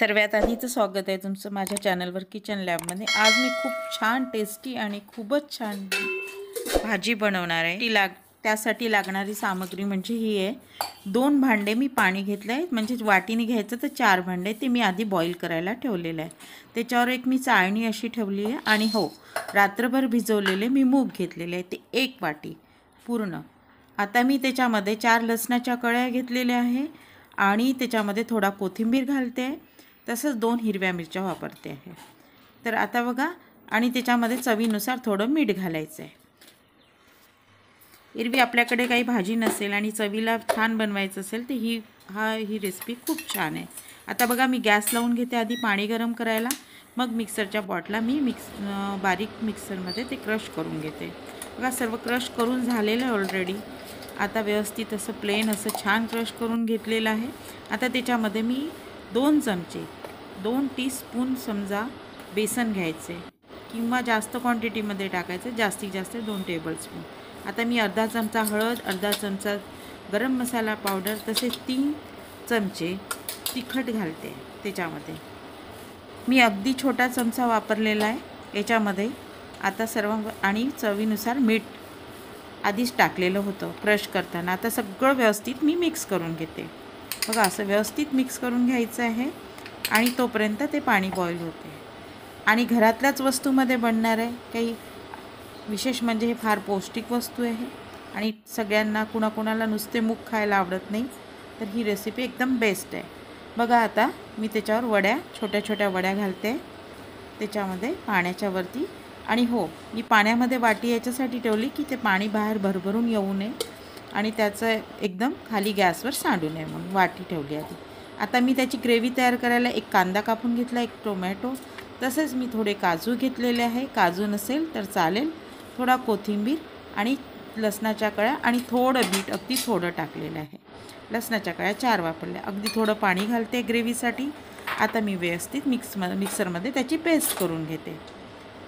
सर्वात आधी तर स्वागत आहे तुमचं माझ्या चॅनलवर किचन लॅबमध्ये। आज मी खूप छान टेस्टी आणि खूपच छान भाजी बनवणार आहे। त्यासाठी लागणारी सामग्री म्हणजे ही आहे। 2 भांडे मी पाणी घेतले आहे, म्हणजे वाटीने घ्यायचं तर 4 भांडे ते मी आधी बॉईल करायला ठेवलेले आहे। त्याच्यावर एक मी चाळणी अशी ठेवली आहे आणि हो, रात्रभर भिजवलेले मी मूग घेतलेले आहे ते 1 वाटी पूर्ण। आता मी त्याच्यामध्ये 4 लसणाच्या कळ्या घेतलेल्या आहे आणि त्याच्यामध्ये थोडा कोथिंबीर घालते आहे, तसंच 2 हिरव्या मिरच्या वापरते आहे। तर आता बघा, आणि त्याच्यामध्ये चवीनुसार थोडं मीठ घालायचं आहे। एरवी आपल्याकडे काही भाजी नसेल आणि चवीला छान बनवायचं असेल तर ही रेसिपी खूप छान आहे। आता बघा, मी गॅस लावून घेते आधी पाणी गरम करायला, मग मिक्सरच्या पॉटला मी बारीक मिक्सरमध्ये ते क्रश करून घेते। बघा, सर्व क्रश करून झालेलं आहे ऑलरेडी। आता व्यवस्थित असं प्लेन असं छान क्रश करून घेतलेलं आहे। आता त्याच्यामध्ये मी 2 टीस्पून समजा बेसन घ्यायचे, किंवा जास्त क्वांटिटीमध्ये टाकायचं, जास्तीत जास्त 2 टेबलस्पून। आता मी अर्धा चमचा हळद, अर्धा चमचा गरम मसाला पावडर, तसेच 3 चमचे तिखट घालते त्याच्यामध्ये। मी अगदी छोटा चमचा वापरलेला आहे याच्यामध्ये। आता सर्व आणि चवीनुसार मीठ आधीच टाकलेलं होतं क्रश करताना। आता सगळं व्यवस्थित मी मिक्स करून घेते। बघा, असं व्यवस्थित मिक्स करून घ्यायचं आहे आणि तोपर्यंत ते पाणी बॉईल होते। आणि घरातल्याच वस्तूमध्ये बनणार आहे, काही विशेष म्हणजे हे फार पौष्टिक वस्तू आहे आणि सगळ्यांना कुणाकुणाला नुसते मूग खायला आवडत नाही, तर ही रेसिपी एकदम बेस्ट आहे। बघा, आता मी त्याच्यावर वड्या, छोट्या छोट्या वड्या घालते त्याच्यामध्ये पाण्याच्या वरती। आणि हो, मी पाण्यामध्ये वाटी याच्यासाठी ठेवली की ते पाणी बाहेर भरभरून येऊ नये आणि त्याचं एकदम खाली गॅसवर सांडू नये, म्हणून वाटी ठेवली आधी। आता मी त्याची ग्रेव्ही तयार करायला एक कांदा कापून घेतला, एक टोमॅटो, तसेच मी थोडे काजू घेतलेले आहे, काजू नसेल तर चालेल, थोडा कोथिंबीर आणि लसणाच्या कळ्या आणि थोडं मीठ, अगदी थोडं टाकलेलं आहे। लसणाच्या कळ्या 4 वापरल्या, अगदी थोडं पाणी घालते ग्रेव्हीसाठी। आता मी व्यवस्थित मिक्सरमध्ये त्याची पेस्ट करून घेते।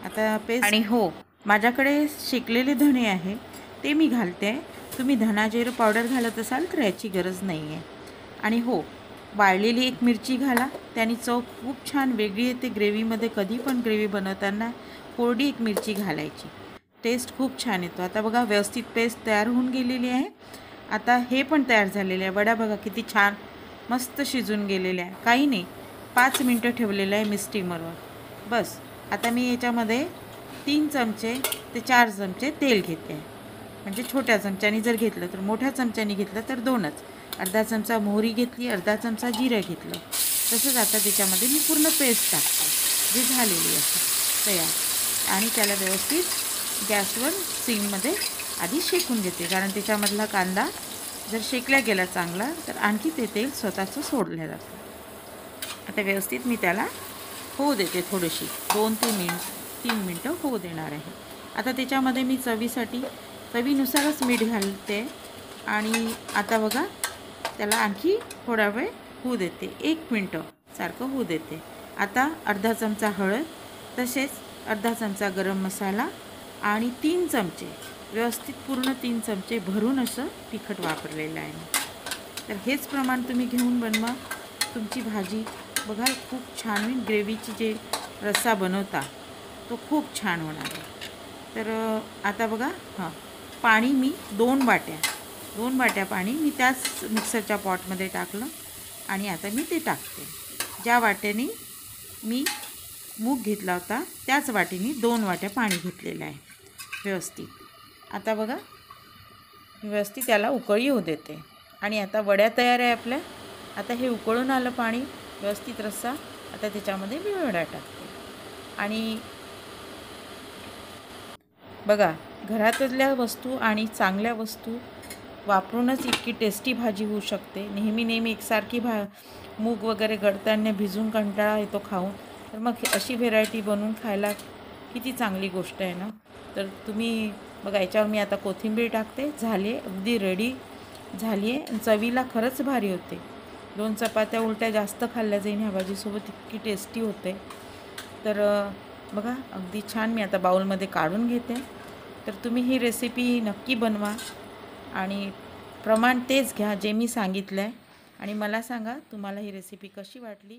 आता पेस्ट, आणि हो, माझ्याकडे शेकलेले धणे आहे ते मी घालते। तुम्ही धना जिरं पावडर घालत असाल तर याची गरज नाही आहे। आणि हो, वाळलेली एक मिरची घाला, त्याने चव खूप छान वेगळी येते ग्रेव्हीमध्ये। कधी पण ग्रेव्ही बनवताना कोरडी एक मिरची घालायची, टेस्ट खूप छान येतो। आता बघा, व्यवस्थित पेस्ट तयार होऊन गेलेली आहे। आता हे पण तयार झालेले आहे। वड्या बघा किती छान मस्त शिजून गेलेल्या आहे, काही नाही 5 मिनटं ठेवलेलं आहे मी स्टीमरवर, बस। आता मी याच्यामध्ये 3 चमचे ते 4 चमचे तेल घेते, म्हणजे छोट्या चमच्याने जर घेतलं तर, मोठ्या चमच्याने घेतलं तर 2च। अर्धा चमचा मोहरी घेतली, अर्धा चमचा जिरं घेतलं, तसंच आता त्याच्यामध्ये मी पूर्ण पेस्ट टाकते जी झालेली आहे तयार। आणि त्याला व्यवस्थित गॅसवर सिममध्ये आधी शेकून घेते, कारण त्याच्यामधला कांदा जर शेकला गेला चांगला तर आणखी ते तेल स्वतःचं सोडलं जातं। आता व्यवस्थित मी त्याला होऊ देते, थोडीशी 2 ते 3 मिनटं होऊ देणार आहे। आता त्याच्यामध्ये मी चवीनुसारच मीठ घालते आणि आता बघा, त्याला आणखी थोडा वेळ होऊ देते, 1 मिनटं सारखं होऊ देते। आता अर्धा चमचा हळद, तसेच अर्धा चमचा गरम मसाला आणि 3 चमचे व्यवस्थित पूर्ण 3 चमचे भरून असं तिखट वापरलेलं आहे। तर हेच प्रमाण तुम्ही घेऊन बनवा तुमची भाजी। बघा, खूप छान होईल। ग्रेव्हीची जे रस्सा बनवता तो खूप छान होणार आहे। तर आता बघा, पाणी मी 2 वाट्या पाणी मी त्याच मिक्सरच्या पॉटमध्ये टाकलं आणि आता मी ते टाकते। ज्या वाट्याने मी मूग घेतला होता त्याच वाटीने 2 वाट्या पाणी घेतलेलं आहे व्यवस्थित। आता बघा, व्यवस्थित त्याला उकळी येऊ देते आणि आता वड्या तयार आहे आपल्या। आता हे उकळून आलं पाणी, व्यवस्थित रस्सा, आता त्याच्यामध्ये मी वड्या टाकते। आणि बघा, घरातल्या वस्तू आणि चांगल्या वस्तू वापरूनच इतकी टेस्टी भाजी होऊ शकते। नेहमी एकसारखी मूग वगैरे गळताना भिजून कंटाळा येतो खाऊन, तर मग अशी व्हेरायटी बनवून खायला किती चांगली गोष्ट आहे ना। तर तुम्ही बघा, याच्यावर मी आता कोथिंबीर टाकते, झाली अगदी रेडी झाली आहे। चवीला खरंच भारी होते। 2 चपात्या उलट्या जास्त खाल्ल्या जाईल ह्या भाजीसोबत, इतकी टेस्टी होते। तर बघा, अगदी छान मी आता बाउलमध्ये काढून घेते। तर तुम्ही ही रेसिपी नक्की बनवा आणि प्रमाण तेच घ्या जे मी सांगितलं आहे, आणि मला सांगा तुम्हाला ही रेसिपी कशी वाटली।